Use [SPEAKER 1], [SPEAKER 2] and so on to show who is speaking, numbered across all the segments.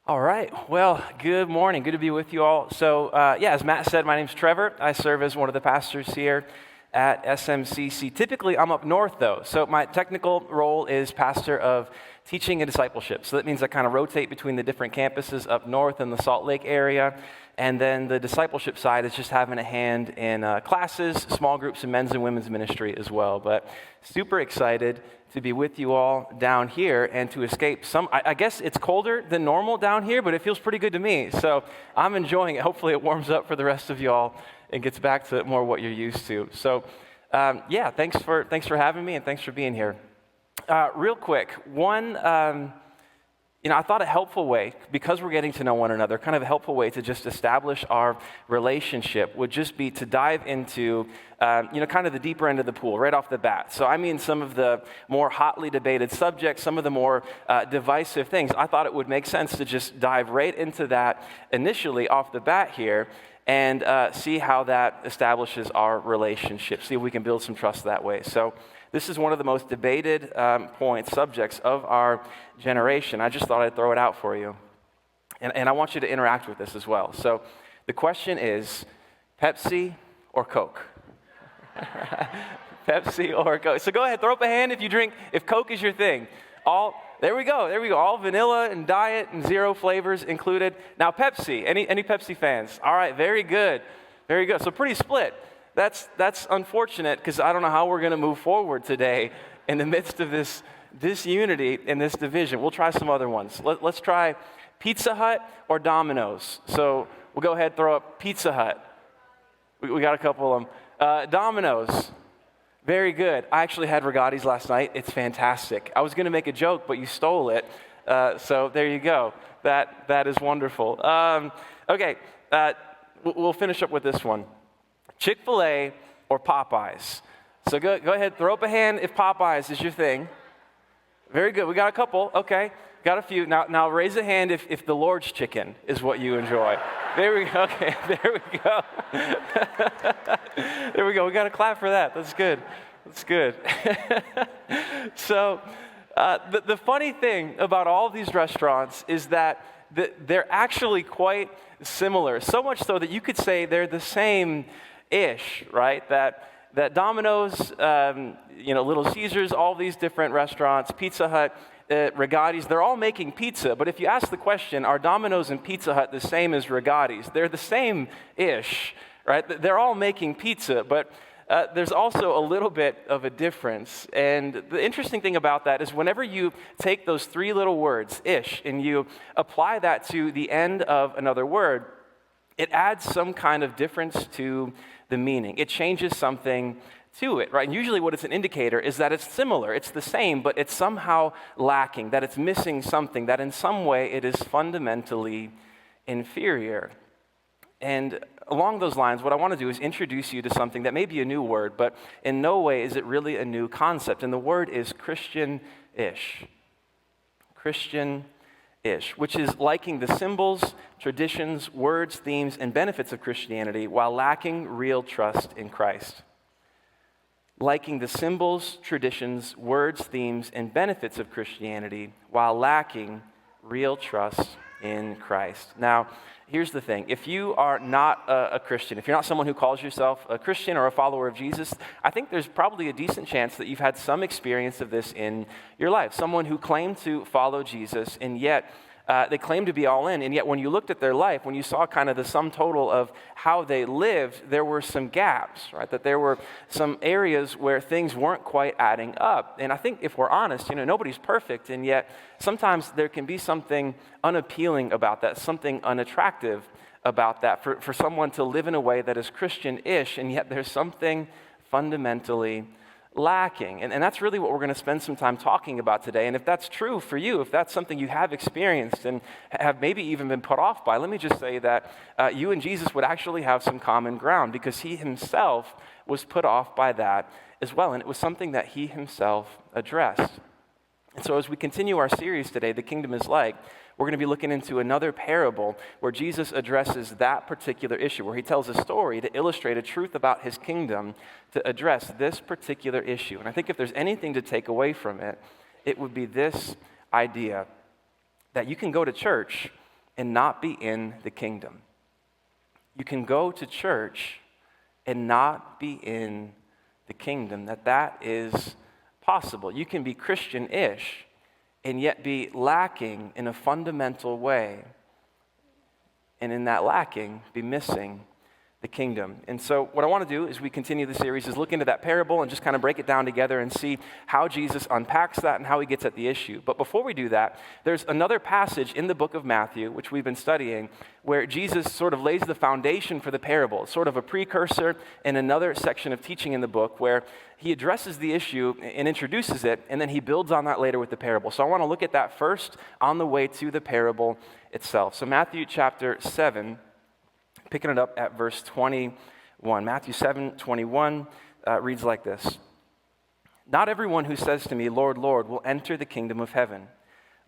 [SPEAKER 1] All right. Well, good morning. Good to be with you all. So, as Matt said, my name's Trevor. I serve as one of the pastors here at SMCC. Typically, I'm up north, though. So, my technical role is pastor of teaching and discipleship. So, that means I kind of rotate between the different campuses up north in the Salt Lake area. And then the discipleship side is just having a hand in classes, small groups, and men's and women's ministry as well. But super excited to be with you all down here and to escape I guess it's colder than normal down here, but it feels pretty good to me. So I'm enjoying it. Hopefully it warms up for the rest of y'all and gets back to more what you're used to. So thanks for having me and thanks for being here. Real quick, I thought a helpful way, because we're getting to know one another, kind of a helpful way to just establish our relationship would just be to dive into, kind of the deeper end of the pool right off the bat. So I mean some of the more hotly debated subjects, some of the more divisive things. I thought it would make sense to just dive right into that initially off the bat here and see how that establishes our relationship, see if we can build some trust that way. So this is one of the most debated subjects of our generation. I just thought I'd throw it out for you. And I want you to interact with this as well. So the question is, Pepsi or Coke? Pepsi or Coke? So go ahead, throw up a hand if Coke is your thing. There we go. All vanilla and diet and zero flavors included. Now Pepsi, any Pepsi fans? All right, very good. So pretty split. That's unfortunate because I don't know how we're going to move forward today in the midst of this disunity and this division. We'll try some other ones. Let's try Pizza Hut or Domino's. So we'll go ahead and throw up Pizza Hut. We got a couple of them. Domino's. Very good. I actually had Rigotti's last night. It's fantastic. I was going to make a joke, but you stole it. So there you go. That is wonderful. Okay. We'll finish up with this one. Chick-fil-A or Popeyes? So go ahead, throw up a hand if Popeyes is your thing. Very good. We got a couple. Okay. Got a few. Now raise a hand if the Lord's chicken is what you enjoy. There we go. Okay. There we go. There we go. We got to clap for that. That's good. So the funny thing about all of these restaurants is that they're actually quite similar. So much so that you could say they're the same-ish, right? That Domino's, Little Caesars, all these different restaurants, Pizza Hut, Rigotti's, they're all making pizza. But if you ask the question, are Domino's and Pizza Hut the same as Rigotti's? They're the same-ish, right? They're all making pizza, but there's also a little bit of a difference. And the interesting thing about that is whenever you take those three little words, ish, and you apply that to the end of another word, it adds some kind of difference to the meaning. It changes something to it, right? And usually what it's an indicator is that it's similar, it's the same, but it's somehow lacking, that it's missing something, that in some way it is fundamentally inferior. And along those lines, what I want to do is introduce you to something that may be a new word, but in no way is it really a new concept. And the word is Christian-ish. Christian-ish, which is liking the symbols, traditions, words, themes, and benefits of Christianity while lacking real trust in Christ. Liking the symbols, traditions, words, themes, and benefits of Christianity while lacking real trust in Christ. Now, here's the thing. If you are not a Christian, if you're not someone who calls yourself a Christian or a follower of Jesus, I think there's probably a decent chance that you've had some experience of this in your life. Someone who claimed to follow Jesus, and yet they claimed to be all in, and yet when you looked at their life, when you saw kind of the sum total of how they lived, there were some gaps, right? That there were some areas where things weren't quite adding up. And I think if we're honest, nobody's perfect, and yet sometimes there can be something unappealing about that, something unattractive about that, for someone to live in a way that is Christian-ish, and yet there's something fundamentally lacking. And that's really what we're going to spend some time talking about today. And if that's true for you, if that's something you have experienced and have maybe even been put off by, let me just say that you and Jesus would actually have some common ground because he himself was put off by that as well. And it was something that he himself addressed. And so as we continue our series today, The Kingdom is Like, we're going to be looking into another parable where Jesus addresses that particular issue, where he tells a story to illustrate a truth about his kingdom to address this particular issue. And I think if there's anything to take away from it, it would be this idea that you can go to church and not be in the kingdom. You can go to church and not be in the kingdom. That is possible. You can be Christian-ish and yet be lacking in a fundamental way. And in that lacking, be missing the kingdom. And so what I want to do as we continue the series is look into that parable and just kind of break it down together and see how Jesus unpacks that and how he gets at the issue. But before we do that, there's another passage in the book of Matthew, which we've been studying, where Jesus sort of lays the foundation for the parable. It's sort of a precursor in another section of teaching in the book where he addresses the issue and introduces it, and then he builds on that later with the parable. So I want to look at that first on the way to the parable itself. So Matthew chapter 7, picking it up at verse 21. Matthew 7:21 reads like this. Not everyone who says to me, Lord, Lord, will enter the kingdom of heaven,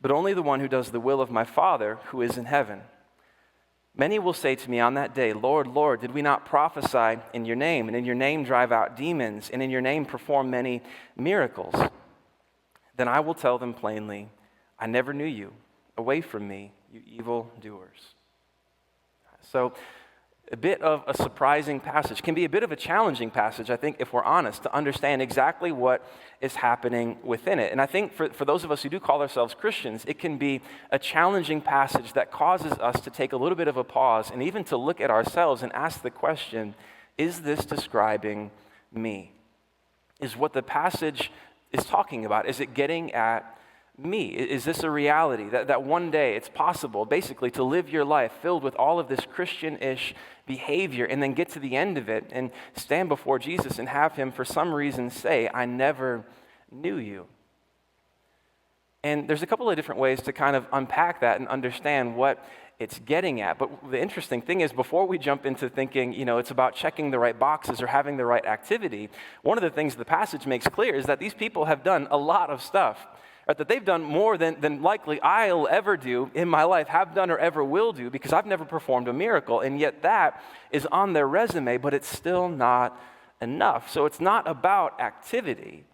[SPEAKER 1] but only the one who does the will of my Father who is in heaven. Many will say to me on that day, Lord, Lord, did we not prophesy in your name, and in your name drive out demons, and in your name perform many miracles? Then I will tell them plainly, I never knew you. Away from me, you evil doers. So, a bit of a surprising passage, can be a bit of a challenging passage, I think, if we're honest, to understand exactly what is happening within it. And I think for those of us who do call ourselves Christians, it can be a challenging passage that causes us to take a little bit of a pause and even to look at ourselves and ask the question, is this describing me? Is what the passage is talking about, is it getting at me? Is this a reality that one day it's possible basically to live your life filled with all of this Christian-ish behavior and then get to the end of it and stand before Jesus and have him for some reason say, I never knew you? And there's a couple of different ways to kind of unpack that and understand what it's getting at. But the interesting thing is, before we jump into thinking, it's about checking the right boxes or having the right activity, one of the things the passage makes clear is that these people have done a lot of stuff. That they've done more than likely I'll ever do in my life, have done or ever will do, because I've never performed a miracle. And yet that is on their resume, but it's still not enough. So it's not about activity.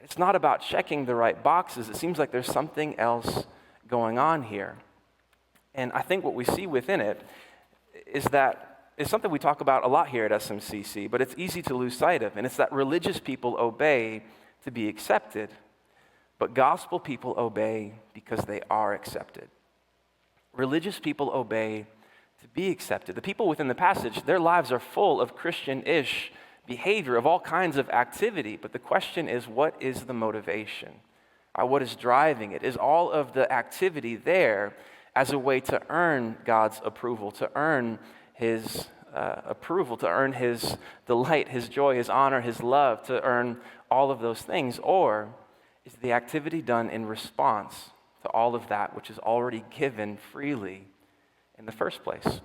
[SPEAKER 1] It's not about checking the right boxes. It seems like there's something else going on here. And I think what we see within it is that it's something we talk about a lot here at SMCC, but it's easy to lose sight of. And it's that religious people obey to be accepted. But gospel people obey because they are accepted. Religious people obey to be accepted. The people within the passage, their lives are full of Christian-ish behavior, of all kinds of activity. But the question is, what is the motivation? What is driving it? Is all of the activity there as a way to earn God's approval, to earn his approval, to earn his delight, his joy, his honor, his love, to earn all of those things? Or is the activity done in response to all of that which is already given freely in the first place?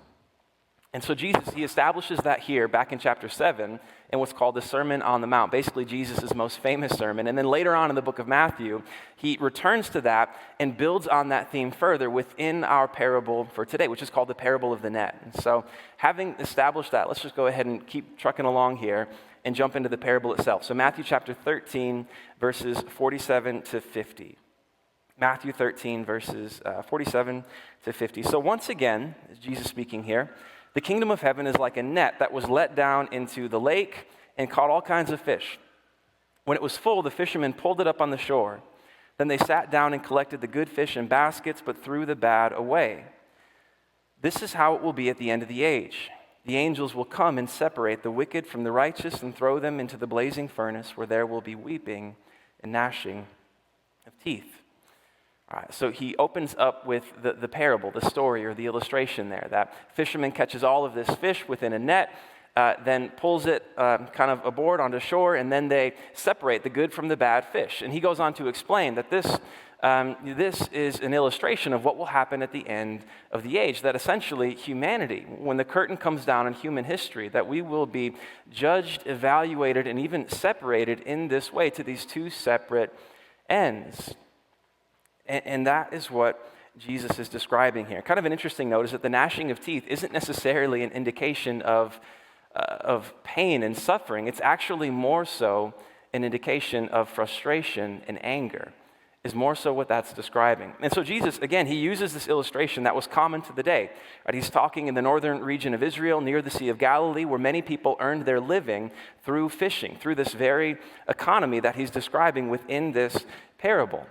[SPEAKER 1] And so Jesus, he establishes that here back in chapter 7 in what's called the Sermon on the Mount, basically Jesus' most famous sermon. And then later on in the book of Matthew, he returns to that and builds on that theme further within our parable for today, which is called the parable of the net. And so having established that, let's just go ahead and keep trucking along here and jump into the parable itself. So Matthew chapter 13, verses 47 to 50. Matthew 13, verses 47 to 50. So once again, is Jesus speaking here, the kingdom of heaven is like a net that was let down into the lake and caught all kinds of fish. When it was full, the fishermen pulled it up on the shore. Then they sat down and collected the good fish in baskets, but threw the bad away. This is how it will be at the end of the age. The angels will come and separate the wicked from the righteous and throw them into the blazing furnace, where there will be weeping and gnashing of teeth. All right, so he opens up with the parable, the story or the illustration there. That fisherman catches all of this fish within a net, then pulls it kind of aboard onto shore, and then they separate the good from the bad fish. And he goes on to explain that this is an illustration of what will happen at the end of the age, that essentially humanity, when the curtain comes down in human history, that we will be judged, evaluated, and even separated in this way to these two separate ends. And that is what Jesus is describing here. Kind of an interesting note is that the gnashing of teeth isn't necessarily an indication of pain and suffering. It's actually more so an indication of frustration and anger. is more so what that's describing. And so Jesus, again, he uses this illustration that was common to the day. Right? He's talking in the northern region of Israel, near the Sea of Galilee, where many people earned their living through fishing, through this very economy that he's describing within this parable.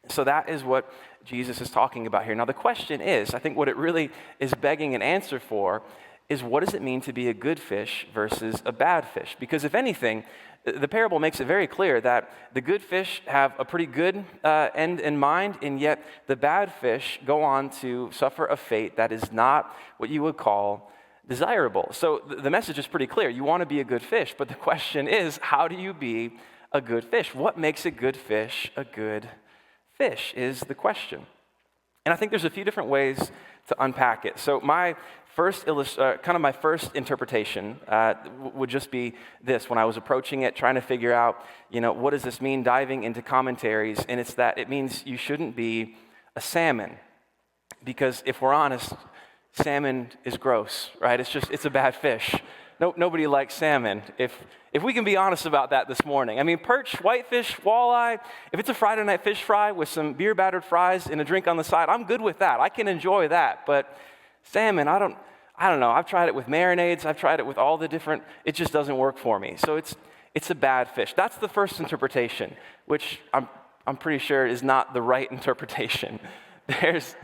[SPEAKER 1] So that is what Jesus is talking about here. Now the question is, I think what it really is begging an answer for is, what does it mean to be a good fish versus a bad fish? Because if anything, the parable makes it very clear that the good fish have a pretty good end in mind, and yet the bad fish go on to suffer a fate that is not what you would call desirable. So the message is pretty clear. You want to be a good fish, but the question is, how do you be a good fish? What makes a good fish a good fish is the question. And I think there's a few different ways to unpack it. So my first interpretation would just be this. When I was approaching it, trying to figure out, what does this mean, diving into commentaries, and it's that it means you shouldn't be a salmon. Because if we're honest, salmon is gross, right? It's a bad fish. Nobody likes salmon. If we can be honest about that this morning. I mean, perch, whitefish, walleye, if it's a Friday night fish fry with some beer-battered fries and a drink on the side, I'm good with that. I can enjoy that. But salmon, I don't know. I've tried it with marinades. I've tried it with all the different, it just doesn't work for me. So it's a bad fish. That's the first interpretation, which I'm pretty sure is not the right interpretation. There's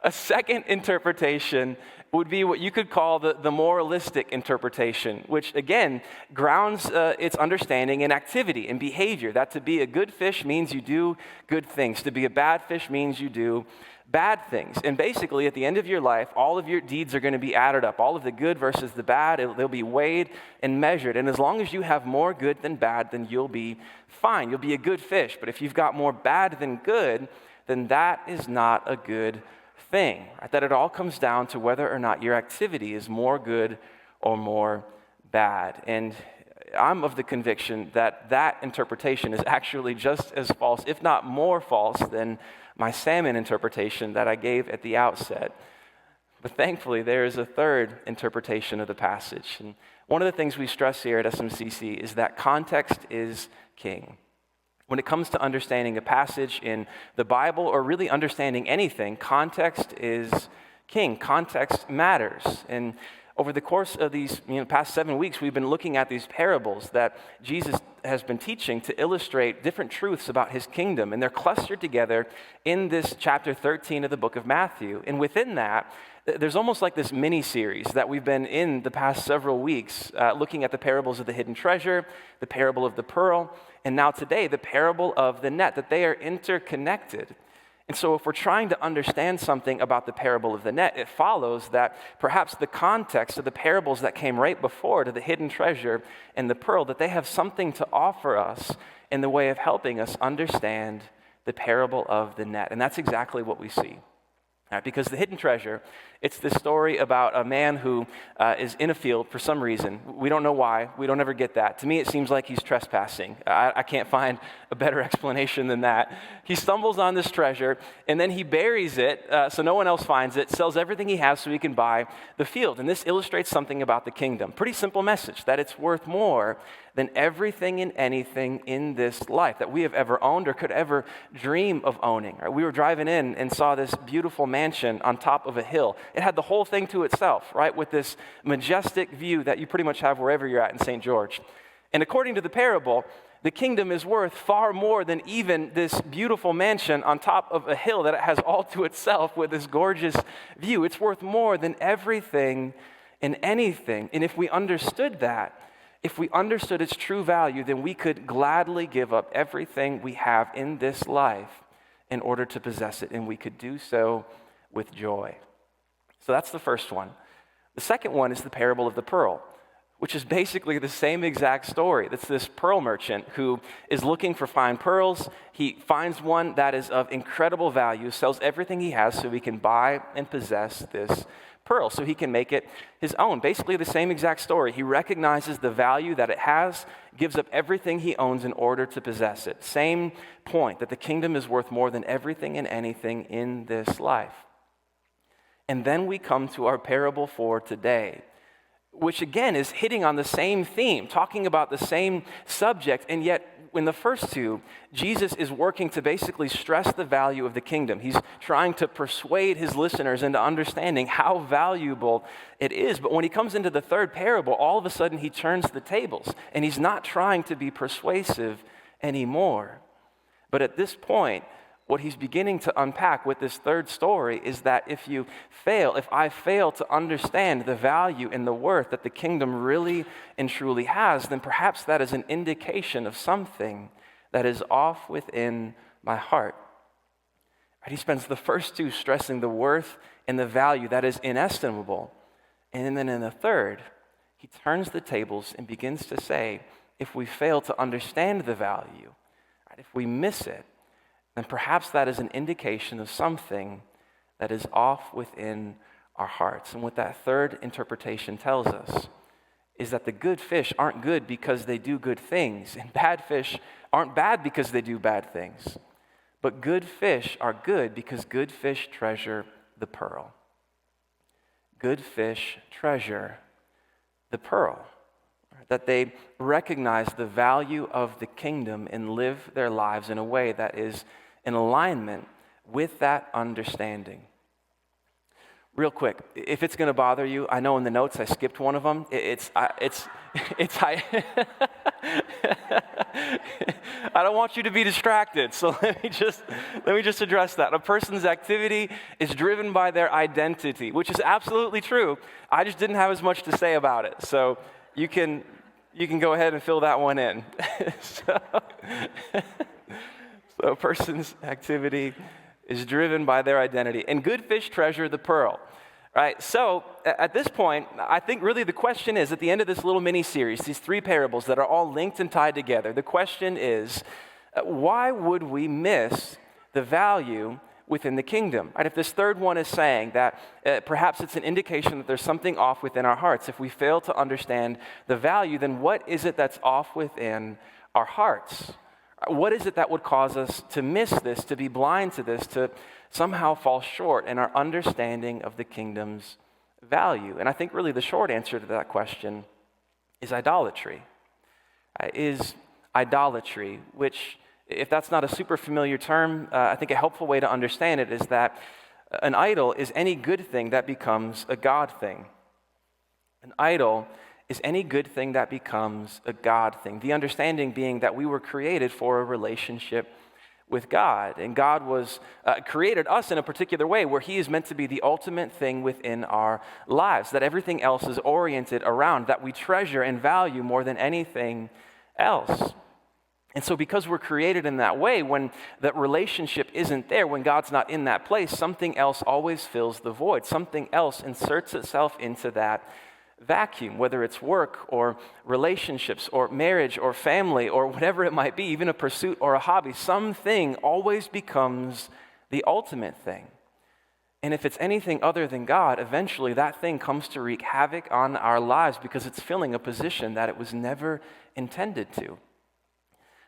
[SPEAKER 1] a second interpretation would be what you could call the moralistic interpretation, which again grounds its understanding in activity and behavior. That to be a good fish means you do good things. To be a bad fish means you do bad things. And basically at the end of your life, all of your deeds are going to be added up. All of the good versus the bad, they'll be weighed and measured. And as long as you have more good than bad, then you'll be fine. You'll be a good fish. But if you've got more bad than good, then that is not a good thing. Right? That it all comes down to whether or not your activity is more good or more bad. And I'm of the conviction that that interpretation is actually just as false, if not more false, than my salmon interpretation that I gave at the outset. But thankfully, there is a third interpretation of the passage. And one of the things we stress here at SMCC is that context is king. When it comes to understanding a passage in the Bible, or really understanding anything, context is king. Context matters. And over the course of these past 7 weeks, we've been looking at these parables that Jesus has been teaching to illustrate different truths about his kingdom. And they're clustered together in this chapter 13 of the book of Matthew. And within that, there's almost like this mini-series that we've been in the past several weeks, looking at the parables of the hidden treasure, the parable of the pearl, and now today, the parable of the net, that they are interconnected. And so if we're trying to understand something about the parable of the net, it follows that perhaps the context of the parables that came right before to the hidden treasure and the pearl, that they have something to offer us in the way of helping us understand the parable of the net. And that's exactly what we see. Right, because the hidden treasure, it's this story about a man who is in a field for some reason. We don't know why. We don't ever get that. To me, it seems like he's trespassing. I can't find a better explanation than that. He stumbles on this treasure, and then he buries it so no one else finds it, sells everything he has so he can buy the field. And this illustrates something about the kingdom. Pretty simple message, that it's worth more than everything and anything in this life that we have ever owned or could ever dream of owning. Right? We were driving in and saw this beautiful mansion on top of a hill. It had the whole thing to itself, right, with this majestic view that you pretty much have wherever you're at in St. George. And according to the parable, the kingdom is worth far more than even this beautiful mansion on top of a hill that it has all to itself with this gorgeous view. It's worth more than everything and anything. And if we understood that, if we understood its true value, then we could gladly give up everything we have in this life in order to possess it, and we could do so with joy. So that's the first one. The second one is the parable of the pearl, which is basically the same exact story. That's this pearl merchant who is looking for fine pearls. He finds one that is of incredible value, sells everything he has so he can buy and possess this pearl, so he can make it his own. Basically the same exact story. He recognizes the value that it has, gives up everything he owns in order to possess it. Same point, that the kingdom is worth more than everything and anything in this life. And then we come to our parable for today, which again is hitting on the same theme, talking about the same subject, and yet in the first two, Jesus is working to basically stress the value of the kingdom. He's trying to persuade his listeners into understanding how valuable it is. But when he comes into the third parable, all of a sudden he turns the tables, and he's not trying to be persuasive anymore. But at this point, what he's beginning to unpack with this third story is that if I fail to understand the value and the worth that the kingdom really and truly has, then perhaps that is an indication of something that is off within my heart. Right? He spends the first two stressing the worth and the value that is inestimable. And then in the third, he turns the tables and begins to say, if we fail to understand the value, right, if we miss it, then perhaps that is an indication of something that is off within our hearts. And what that third interpretation tells us is that the good fish aren't good because they do good things, and bad fish aren't bad because they do bad things. But good fish are good because good fish treasure the pearl. Good fish treasure the pearl. That they recognize the value of the kingdom and live their lives in a way that is in alignment with that understanding. Real quick, if it's going to bother you, I know in the notes I skipped one of them. I don't want you to be distracted, so let me just address that. A person's activity is driven by their identity, which is absolutely true. I just didn't have as much to say about it, so you can go ahead and fill that one in. So a person's activity is driven by their identity. And good fish treasure the pearl, right? So at this point, I think really the question is, at the end of this little mini-series, these three parables that are all linked and tied together, the question is, why would we miss the value within the kingdom? Right? If this third one is saying that perhaps it's an indication that there's something off within our hearts. If we fail to understand the value, then what is it that's off within our hearts? What is it that would cause us to miss this, to be blind to this, to somehow fall short in our understanding of the kingdom's value? And I think really the short answer to that question is idolatry. Is idolatry, which, if that's not a super familiar term, I think a helpful way to understand it is that an idol is any good thing that becomes a God thing. An idol is any good thing that becomes a God thing. The understanding being that we were created for a relationship with God. And God was created us in a particular way where he is meant to be the ultimate thing within our lives, that everything else is oriented around, that we treasure and value more than anything else. And so because we're created in that way, when that relationship isn't there, when God's not in that place, something else always fills the void. Something else inserts itself into that vacuum, whether it's work or relationships or marriage or family or whatever it might be, even a pursuit or a hobby. Something always becomes the ultimate thing. And if it's anything other than God, eventually that thing comes to wreak havoc on our lives because it's filling a position that it was never intended to.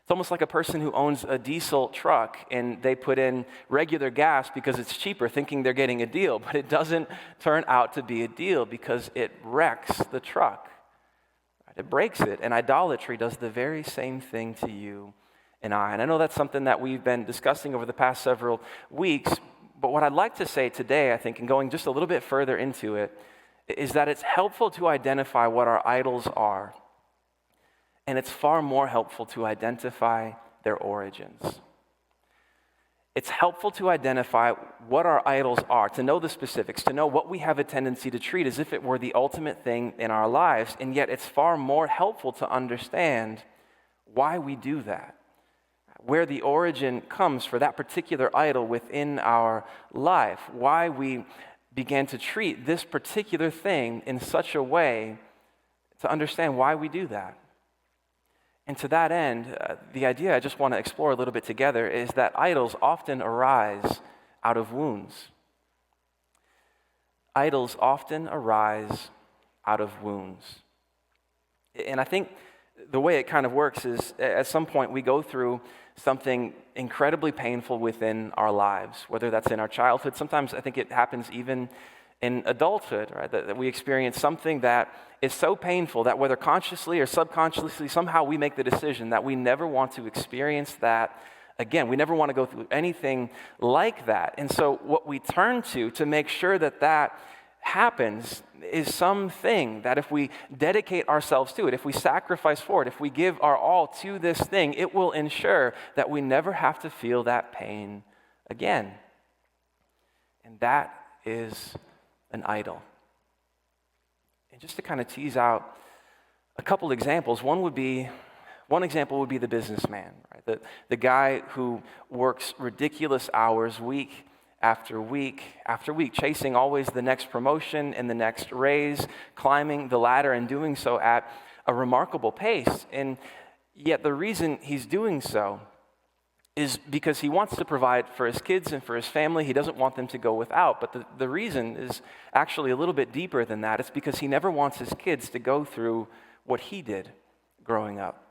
[SPEAKER 1] It's almost like a person who owns a diesel truck and they put in regular gas because it's cheaper, thinking they're getting a deal, but it doesn't turn out to be a deal because it wrecks the truck. It breaks it, and idolatry does the very same thing to you and I. And I know that's something that we've been discussing over the past several weeks, but what I'd like to say today, I think, and going just a little bit further into it, is that it's helpful to identify what our idols are. And it's far more helpful to identify their origins. It's helpful to identify what our idols are, to know the specifics, to know what we have a tendency to treat as if it were the ultimate thing in our lives, and yet it's far more helpful to understand why we do that, where the origin comes for that particular idol within our life, why we began to treat this particular thing in such a way, to understand why we do that. And to that end, the idea I just want to explore a little bit together is that idols often arise out of wounds. Idols often arise out of wounds. And I think the way it kind of works is at some point we go through something incredibly painful within our lives, whether that's in our childhood. Sometimes I think it happens even in adulthood, right? That we experience something that is so painful that whether consciously or subconsciously, somehow we make the decision that we never want to experience that again. We never want to go through anything like that. And so what we turn to make sure that that happens is something that if we dedicate ourselves to it, if we sacrifice for it, if we give our all to this thing, it will ensure that we never have to feel that pain again. And that is an idol. And just to kind of tease out a couple examples, one example would be the businessman, right? The guy who works ridiculous hours week after week after week, chasing always the next promotion and the next raise, climbing the ladder and doing so at a remarkable pace. And yet the reason he's doing so is because he wants to provide for his kids and for his family. He doesn't want them to go without. But the reason is actually a little bit deeper than that. It's because he never wants his kids to go through what he did growing up.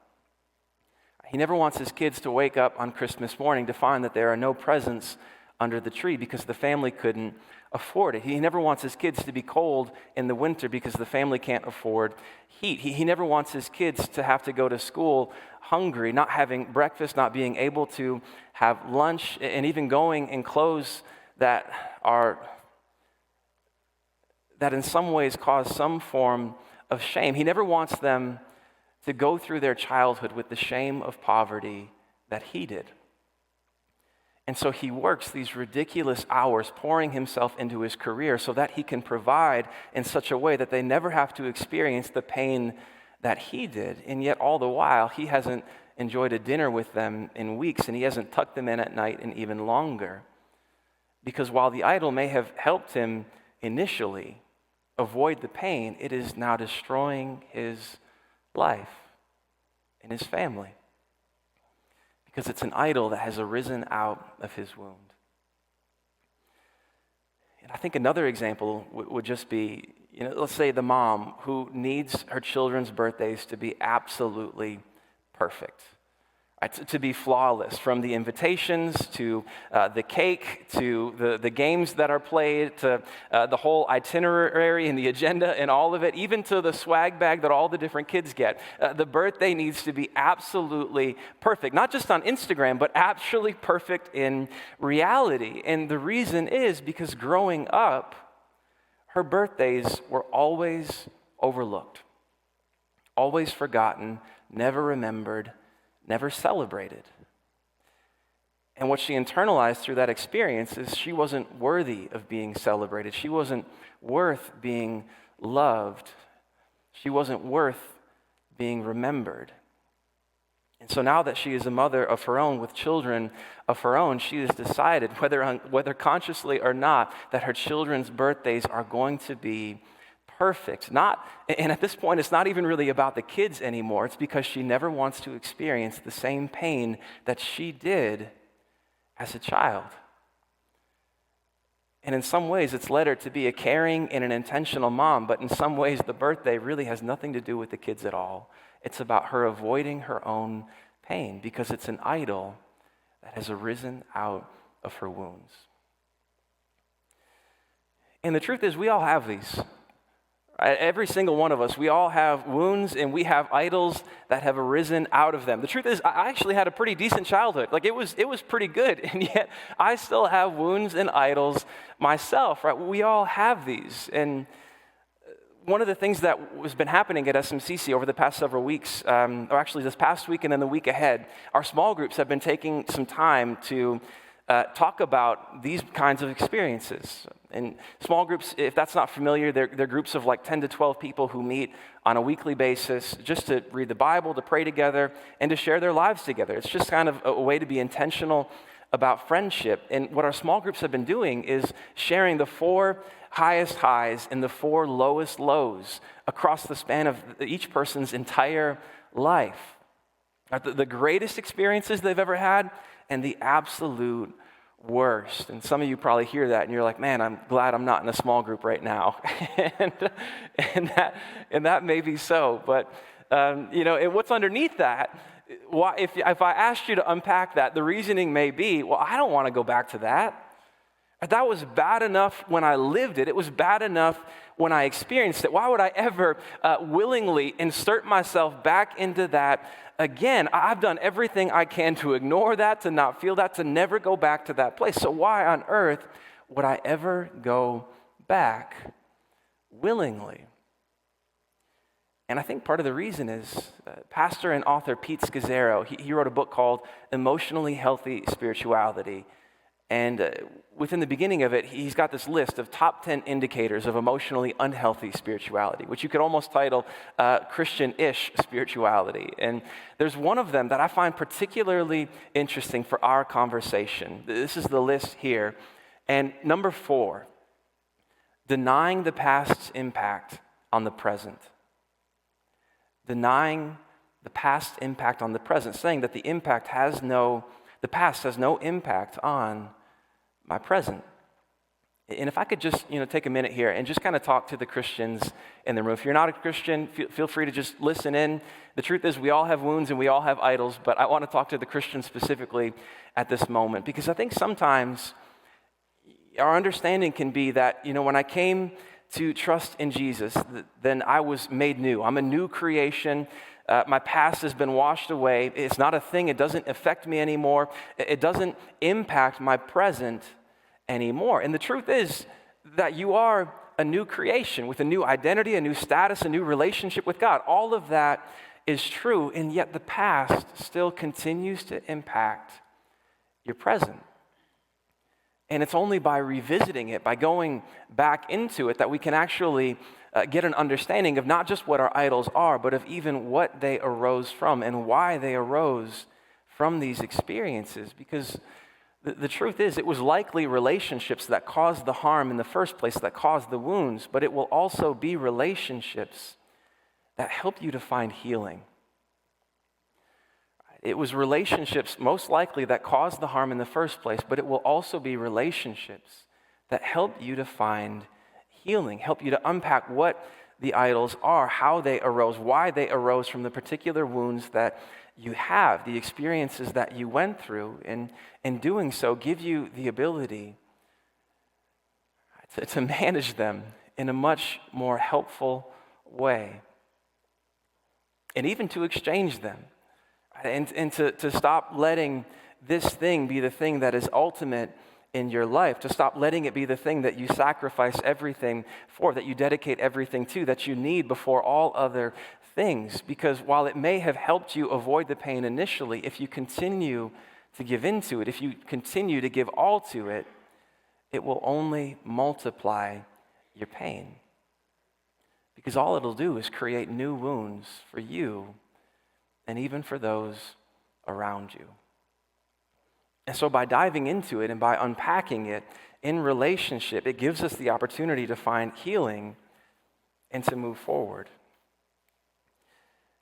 [SPEAKER 1] He never wants his kids to wake up on Christmas morning to find that there are no presents under the tree because the family couldn't afford it. He never wants his kids to be cold in the winter because the family can't afford heat. He never wants his kids to have to go to school hungry, not having breakfast, not being able to have lunch, and even going in clothes that in some ways cause some form of shame. He never wants them to go through their childhood with the shame of poverty that he did. And so he works these ridiculous hours, pouring himself into his career so that he can provide in such a way that they never have to experience the pain that he did. And yet all the while, he hasn't enjoyed a dinner with them in weeks, and he hasn't tucked them in at night in even longer. Because while the idol may have helped him initially avoid the pain, it is now destroying his life and his family. Because it's an idol that has arisen out of his wound. And I think another example would just be, let's say the mom who needs her children's birthdays to be absolutely perfect, right? To be flawless, from the invitations to the cake to the games that are played to the whole itinerary and the agenda and all of it, even to the swag bag that all the different kids get. The birthday needs to be absolutely perfect, not just on Instagram, but actually perfect in reality. And the reason is because growing up, her birthdays were always overlooked, always forgotten, never remembered, never celebrated. And what she internalized through that experience is she wasn't worthy of being celebrated. She wasn't worth being loved. She wasn't worth being remembered. And so now that she is a mother of her own with children of her own, she has decided, whether consciously or not, that her children's birthdays are going to be perfect. And at this point, it's not even really about the kids anymore. It's because she never wants to experience the same pain that she did as a child. And in some ways, it's led her to be a caring and an intentional mom, but in some ways, the birthday really has nothing to do with the kids at all. It's about her avoiding her own pain because it's an idol that has arisen out of her wounds. And the truth is, we all have these. Every single one of us, we all have wounds and we have idols that have arisen out of them. The truth is, I actually had a pretty decent childhood. It was pretty good, and yet I still have wounds and idols myself, right? We all have these. And one of the things that has been happening at SMCC over the past several weeks, or actually this past week and then the week ahead, our small groups have been taking some time to talk about these kinds of experiences. And small groups, if that's not familiar, they're groups of like 10 to 12 people who meet on a weekly basis just to read the Bible, to pray together, and to share their lives together. It's just kind of a way to be intentional about friendship. And what our small groups have been doing is sharing the 4 highest highs and the 4 lowest lows across the span of each person's entire life. The greatest experiences they've ever had and the absolute worst. And some of you probably hear that and you're like, man, I'm glad I'm not in a small group right now. and that may be so. But, what's underneath that, if I asked you to unpack that, the reasoning may be, well, I don't want to go back to that. That was bad enough when I lived it. It was bad enough when I experienced it. Why would I ever willingly insert myself back into that again? I've done everything I can to ignore that, to not feel that, to never go back to that place. So why on earth would I ever go back willingly? And I think part of the reason is pastor and author Pete Scazzero, he wrote a book called Emotionally Healthy Spirituality. And within the beginning of it, he's got this list of top 10 indicators of emotionally unhealthy spirituality, which you could almost title Christian-ish spirituality. And there's one of them that I find particularly interesting for our conversation. This is the list here. And number 4, denying the past's impact on the present. Denying the past impact on the present, saying that the past has no impact on my present. And if I could just, take a minute here and just kind of talk to the Christians in the room. If you're not a Christian, feel free to just listen in. The truth is we all have wounds and we all have idols, but I want to talk to the Christians specifically at this moment because I think sometimes our understanding can be that, when I came to trust in Jesus, then I was made new. I'm a new creation. My past has been washed away. It's not a thing. It doesn't affect me anymore. It doesn't impact my present anymore. And the truth is that you are a new creation with a new identity, a new status, a new relationship with God. All of that is true, and yet the past still continues to impact your present. And it's only by revisiting it, by going back into it, that we can actually get an understanding of not just what our idols are, but of even what they arose from and why they arose from these experiences. Because the truth is, it was likely relationships that caused the harm in the first place, that caused the wounds, but it will also be relationships that help you to find healing. It was relationships most likely that caused the harm in the first place, but it will also be relationships that help you to find healing, help you to unpack what the idols are, how they arose, why they arose from the particular wounds that you have, the experiences that you went through, and in doing so, give you the ability to manage them in a much more helpful way, and even to exchange them. And to stop letting this thing be the thing that is ultimate in your life, to stop letting it be the thing that you sacrifice everything for, that you dedicate everything to, that you need before all other things. Because while it may have helped you avoid the pain initially, if you continue to give into it, if you continue to give all to it, it will only multiply your pain. Because all it'll do is create new wounds for you and even for those around you. And so by diving into it and by unpacking it in relationship, it gives us the opportunity to find healing and to move forward.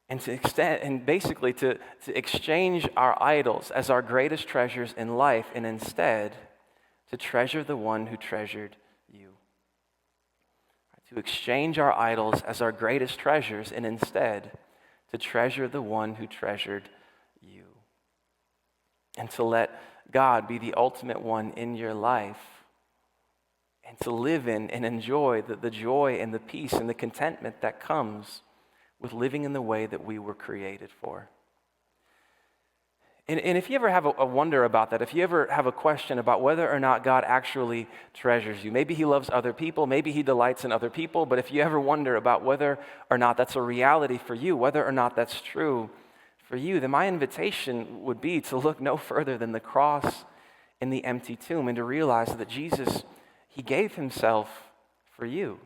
[SPEAKER 1] And to extend, and basically to exchange our idols as our greatest treasures in life, and instead to treasure the one who treasured you. To exchange our idols as our greatest treasures, and instead to treasure the one who treasured you. And to let God be the ultimate one in your life, and to live in and enjoy the joy and the peace and the contentment that comes with living in the way that we were created for. And if you ever have a wonder about that, if you ever have a question about whether or not God actually treasures you, maybe he loves other people, maybe he delights in other people, but if you ever wonder about whether or not that's a reality for you, whether or not that's true for you, then my invitation would be to look no further than the cross and the empty tomb, and to realize that Jesus, he gave himself for you.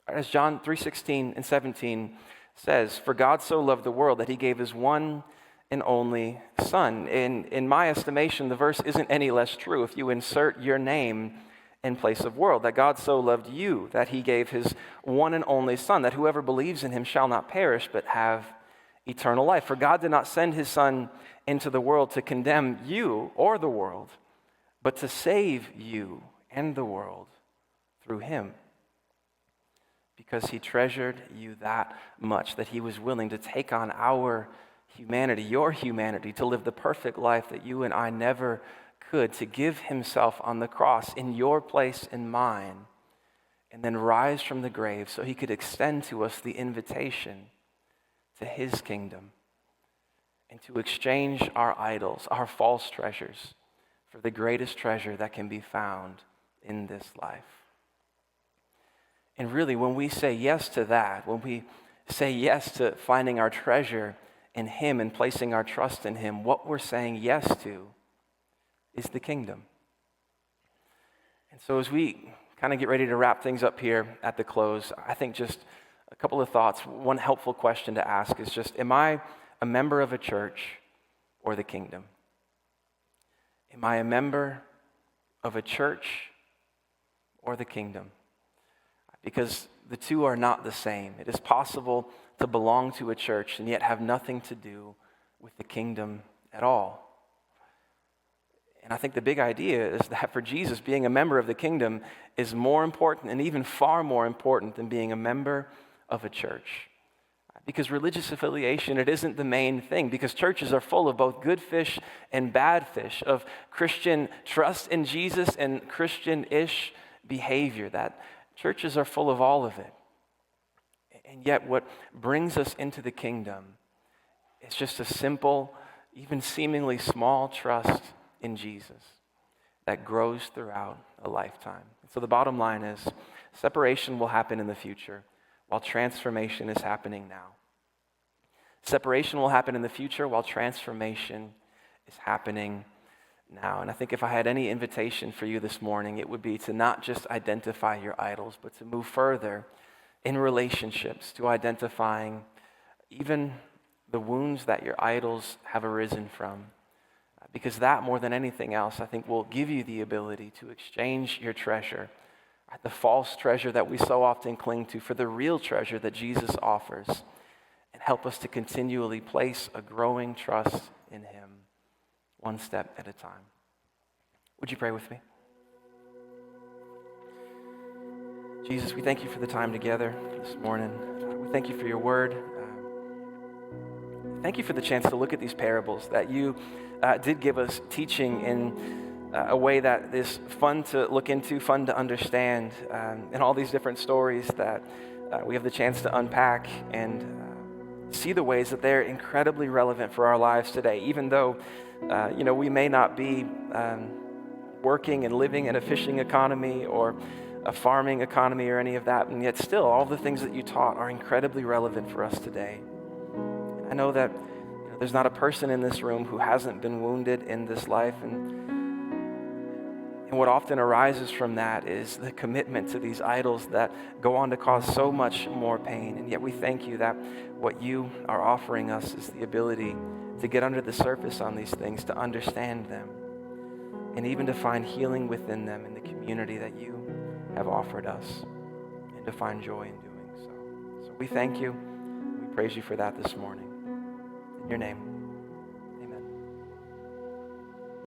[SPEAKER 1] As John 3:16 and 17 says, "For God so loved the world that he gave his one and only Son." In my estimation, the verse isn't any less true if you insert your name in place of world, that God so loved you that he gave his one and only Son, that whoever believes in him shall not perish but have eternal life. For God did not send his Son into the world to condemn you or the world, but to save you and the world through him. Because he treasured you that much, that he was willing to take on our humanity, your humanity, to live the perfect life that you and I never could to give himself on the cross in your place and mine, and then rise from the grave so he could extend to us the invitation to his kingdom and to exchange our idols, our false treasures, for the greatest treasure that can be found in this life. And really, when we say yes to that, when we say yes to finding our treasure in him and placing our trust in him, what we're saying yes to is the kingdom. And so as we kind of get ready to wrap things up here at the close, I think just a couple of thoughts. One helpful question to ask is just, am I a member of a church or the kingdom? Am I a member of a church or the kingdom? Because the two are not the same. It is possible to belong to a church and yet have nothing to do with the kingdom at all. And I think the big idea is that for Jesus, being a member of the kingdom is more important and even far more important than being a member of a church. Because religious affiliation, it isn't the main thing, because churches are full of both good fish and bad fish, of Christian trust in Jesus and Christian-ish behavior. That churches are full of all of it. And yet what brings us into the kingdom is just a simple, even seemingly small trust in Jesus that grows throughout a lifetime. So the bottom line is, separation will happen in the future while transformation is happening now. Separation will happen in the future while transformation is happening now. And I think if I had any invitation for you this morning, it would be to not just identify your idols, but to move further in relationships to identifying even the wounds that your idols have arisen from. Because that, more than anything else, I think will give you the ability to exchange your treasure, the false treasure that we so often cling to, for the real treasure that Jesus offers, and help us to continually place a growing trust in him, one step at a time. Would you pray with me? Jesus, we thank you for the time together this morning. We thank you for your word. Thank you for the chance to look at these parables that you did give us, teaching in a way that is fun to look into, fun to understand, and all these different stories that we have the chance to unpack and see the ways that they're incredibly relevant for our lives today, even though we may not be working and living in a fishing economy or a farming economy or any of that, and yet still all the things that you taught are incredibly relevant for us today. I know that there's not a person in this room who hasn't been wounded in this life, and what often arises from that is the commitment to these idols that go on to cause so much more pain. And yet we thank you that what you are offering us is the ability to get under the surface on these things, to understand them, and even to find healing within them in the community that you have offered us, and to find joy in doing so. So we thank you. We praise you for that this morning. In your name.